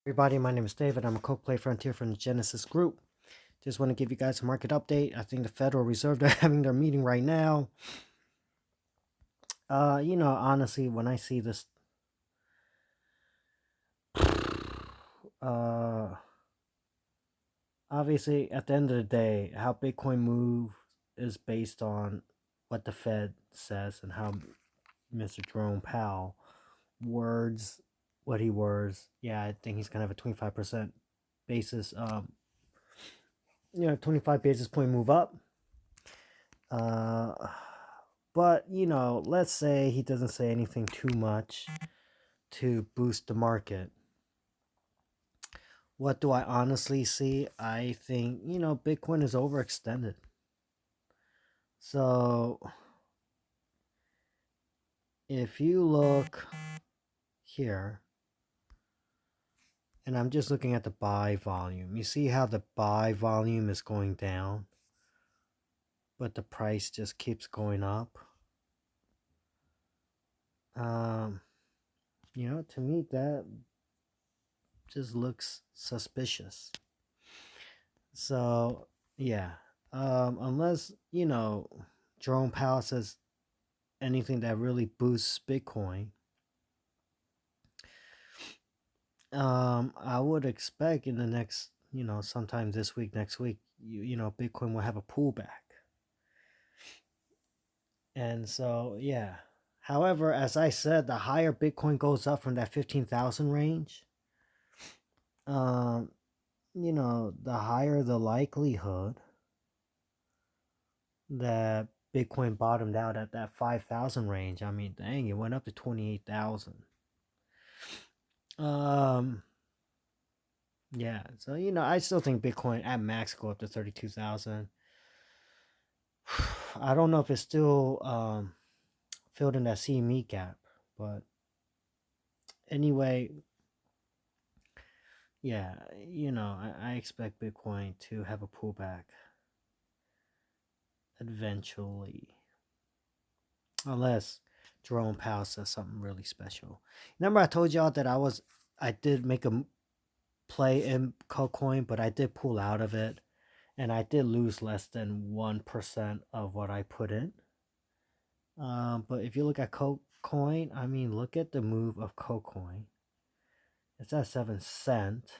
Everybody, my name is David. I'm a co-play frontier from the Genesis Group. Just want to give you guys a market update. I think the Federal Reserve, they're having their meeting right now. Honestly, when I see this, uh, obviously at the end of the day, how Bitcoin move is based on what the Fed says and how Mr. Jerome Powell words what he words. Yeah, I think he's gonna have a 25% basis, 25 basis point move up. Uh, but let's say he doesn't say anything too much to boost the market. What do I honestly see? I think, Bitcoin is overextended. So if you look here, and I'm just looking at the buy volume, you see how the buy volume is going down, but the price just keeps going up. To me, that just looks suspicious. So, yeah. Unless, Jerome Powell says anything that really boosts Bitcoin, I would expect in the next, sometime this week, next week, Bitcoin will have a pullback. And so, yeah. However, as I said, the higher Bitcoin goes up from that 15,000 range, um, the higher the likelihood that Bitcoin bottomed out at that 5,000 range. I mean, dang, it went up to 28,000. Yeah. So, I still think Bitcoin at max go up to 32,000. I don't know if it's still filled in that CME gap, but anyway, yeah, I expect Bitcoin to have a pullback eventually. Unless Jerome Powell says something really special. Remember I told y'all that I did make a play in KuCoin, but I did pull out of it, and I did lose less than 1% of what I put in. But if you look at KuCoin, I mean, look at the move of KuCoin. It's at 7 cents.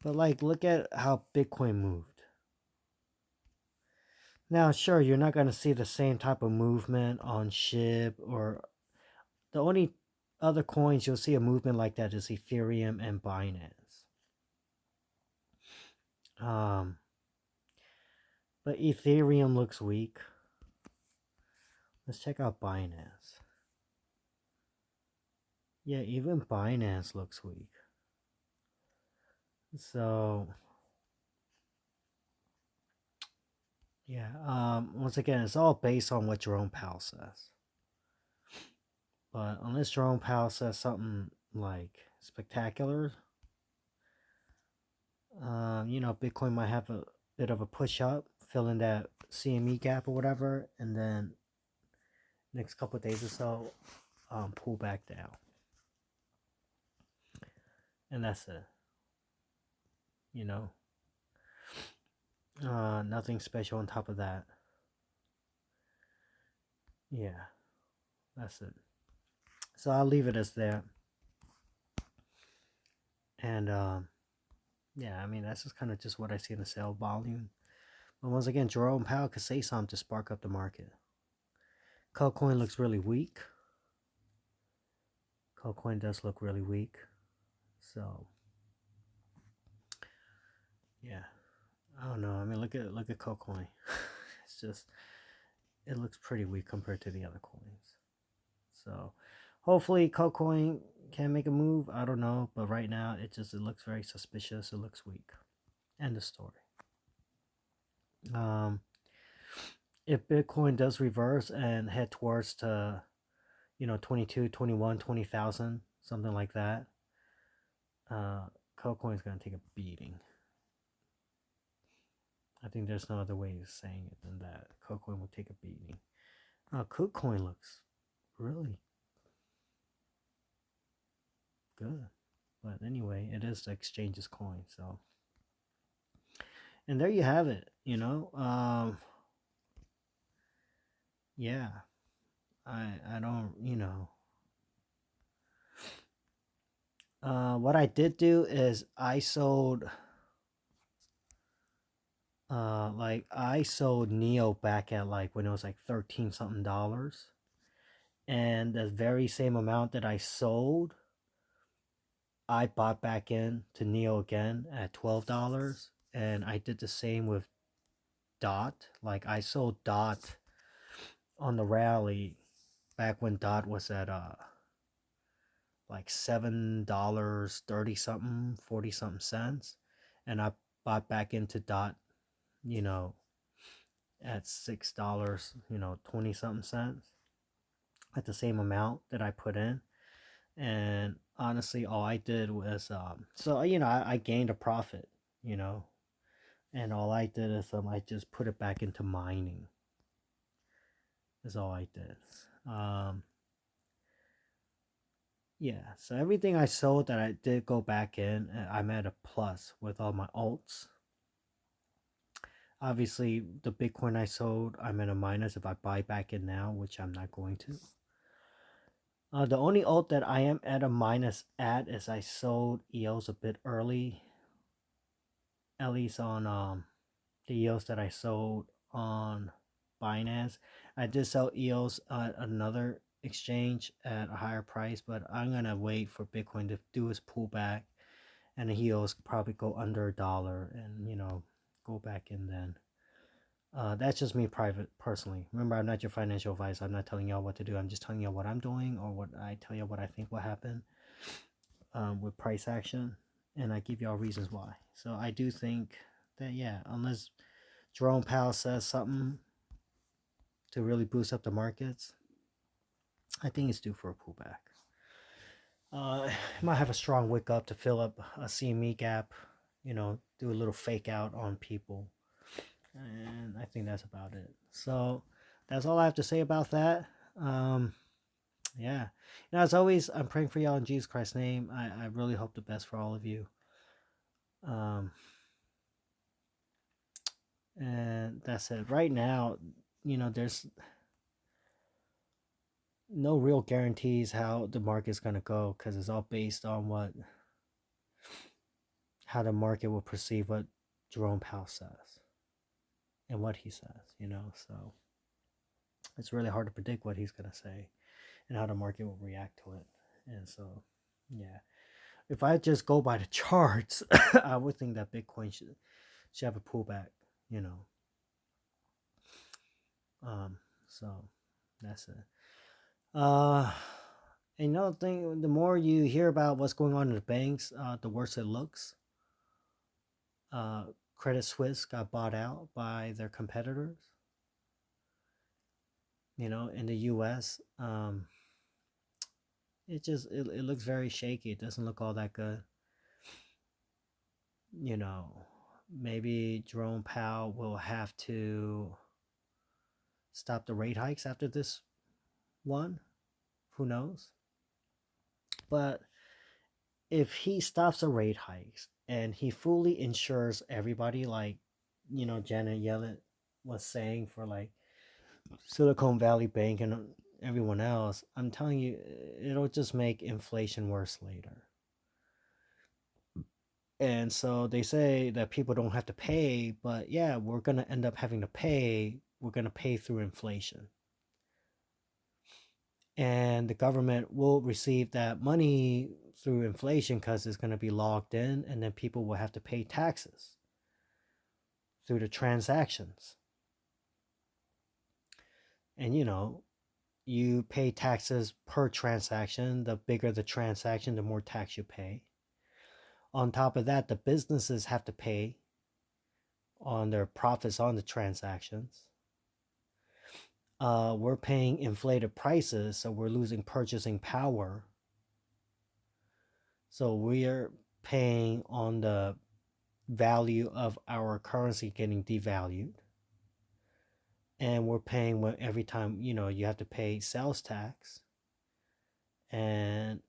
But look at how Bitcoin moved. Now, sure, you're not going to see the same type of movement on SHIB, or the only other coins you'll see a movement like that is Ethereum and Binance. But Ethereum looks weak. Let's check out Binance. Yeah, even Binance looks weak. So, yeah, once again, it's all based on what Jerome Powell says. But unless Jerome Powell says something like spectacular, Bitcoin might have a bit of a push up, fill in that CME gap or whatever, and then next couple of days or so, pull back down. And that's it. Nothing special on top of that. Yeah, that's it. So I'll leave it as that. And yeah, I mean, that's just kind of just what I see in the sale volume. But once again, Jerome Powell could say something to spark up the market. KuCoin looks really weak. KuCoin does look really weak. So yeah, I don't know. I mean, look at KuCoin. It's just, it looks pretty weak compared to the other coins. So hopefully KuCoin can make a move. I don't know, but right now it looks very suspicious. It looks weak. End of story. If Bitcoin does reverse and head towards to 22, 21, 20,000, something like that, KuCoin is going to take a beating. I think there's no other way of saying it than that. KuCoin will take a beating. KuCoin looks really good. But anyway, it is the exchange's coin. So, and there you have it. Yeah, I don't, what I did do is I sold, I sold Neo back at like when it was like 13 something dollars, and the very same amount that I sold, I bought back in to Neo again at $12, and I did the same with Dot. Like I sold Dot on the rally back when Dot was at like $7, 30 something, 40 something cents, and I bought back into Dot, you know, at $6, 20 something cents, at the same amount that I put in. And honestly, all I did was so I gained a profit, you know, and all I did is I just put it back into mining. Is all I did. Yeah, so everything I sold that I did go back in, I'm at a plus with all my alts. Obviously, the Bitcoin I sold, I'm at a minus if I buy back in now, which I'm not going to. The only alt that I am at a minus at is I sold EOS a bit early, at least on the EOS that I sold on Binance. I did sell EOS at another exchange at a higher price, but I'm gonna wait for Bitcoin to do its pullback, and the EOS probably go under $1, and go back in then. That's just me personally. Remember, I'm not your financial advice. I'm not telling y'all what to do. I'm just telling y'all what I'm doing, or what I tell you what I think will happen with price action, and I give y'all reasons why. So I do think that, yeah, unless Jerome Powell says something to really boost up the markets, I think it's due for a pullback. Might have a strong wick up to fill up a CME gap, do a little fake out on people. And I think that's about it. So that's all I have to say about that. Yeah. As always, I'm praying for y'all in Jesus Christ's name. I really hope the best for all of you. And that's it. Right now, there's no real guarantees how the market's going to go, because it's all based on how the market will perceive what Jerome Powell says and what he says, so it's really hard to predict what he's going to say and how the market will react to it. And so, yeah, if I just go by the charts, I would think that Bitcoin should have a pullback, so that's it. Another thing, the more you hear about what's going on in the banks, the worse it looks. Credit Suisse got bought out by their competitors. In the U.S., it looks very shaky. It doesn't look all that good. Maybe Jerome Powell will have to stop the rate hikes after this one. Who knows? But if he stops the rate hikes and he fully insures everybody, like Janet Yellen was saying for like Silicon Valley Bank and everyone else, I'm telling you, it'll just make inflation worse later. And so they say that people don't have to pay, but yeah, we're going to end up having to pay. We're going to pay through inflation. And the government will receive that money through inflation because it's going to be logged in, and then people will have to pay taxes through the transactions. And you pay taxes per transaction. The bigger the transaction, the more tax you pay. On top of that, the businesses have to pay on their profits on the transactions. We're paying inflated prices, so we're losing purchasing power. So we're paying on the value of our currency getting devalued. And we're paying every time, you have to pay sales tax. And,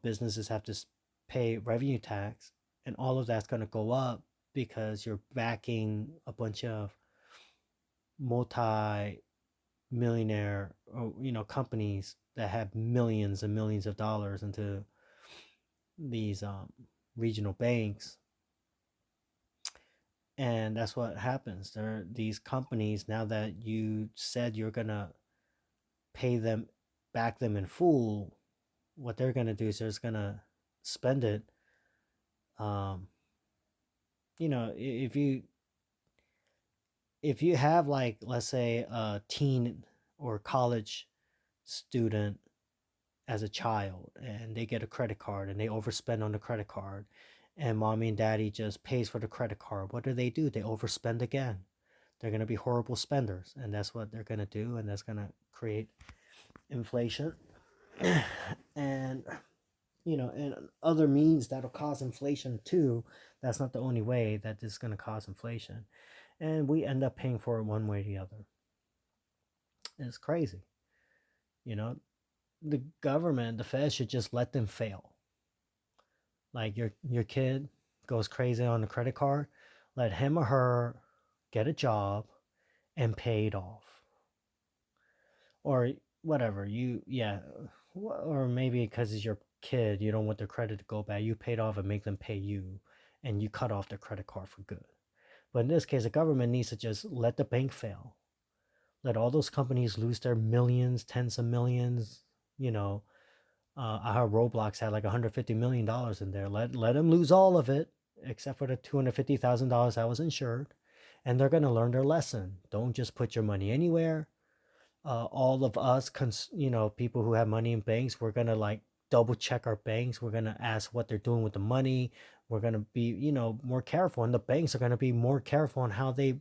businesses have to pay revenue tax, and all of that's going to go up because you're backing a bunch of multi-millionaire or companies that have millions and millions of dollars into these regional banks. And that's what happens. There are these companies, now that you said you're gonna pay them back them in full, what they're gonna do is they're just gonna spend it. um if you have, like, let's say a teen or college student as a child, and they get a credit card and they overspend on the credit card, and mommy and daddy just pays for the credit card, what do? They overspend again. They're going to be horrible spenders, and that's what they're going to do, and that's going to create inflation. And and other means that'll cause inflation too. That's not the only way that this is going to cause inflation, and we end up paying for it one way or the other. It's crazy. you know the government, the Fed, should just let them fail. Like, your kid goes crazy on the credit card, let him or her get a job and pay it off. Or whatever, or maybe because it's your kid, you don't want their credit to go bad, you paid off and make them pay you, and you cut off their credit card for good. But in this case, the government needs to just let the bank fail. Let all those companies lose their millions, tens of millions. I heard Roblox had like $150 million in there. Let them lose all of it, except for the $250,000 that was insured, and they're gonna learn their lesson. Don't just put your money anywhere. All of us, people who have money in banks, we're gonna like double check our banks. We're gonna ask what they're doing with the money. We're gonna be, more careful, and the banks are gonna be more careful on how they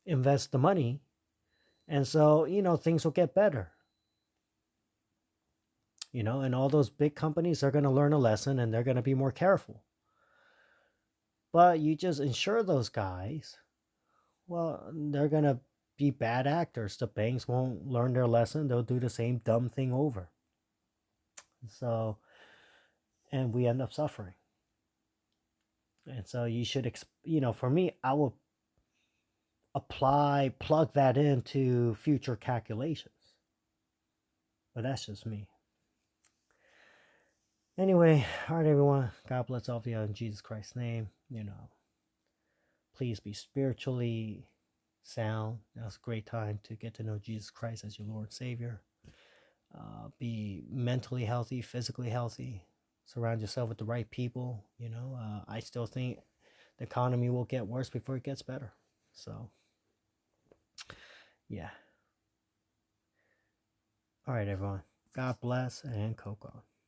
invest the money, and so things will get better. And all those big companies are going to learn a lesson, and they're going to be more careful. But you just insure those guys, well, they're going to be bad actors. The banks won't learn their lesson. They'll do the same dumb thing over. So, and we end up suffering. And so you should, for me, I will plug that into future calculations. But that's just me. Anyway, all right, everyone. God bless all of you in Jesus Christ's name. Please be spiritually sound. Now's a great time to get to know Jesus Christ as your Lord and Savior. Be mentally healthy, physically healthy. Surround yourself with the right people. I still think the economy will get worse before it gets better. So, yeah. All right, everyone. God bless, and Coke on.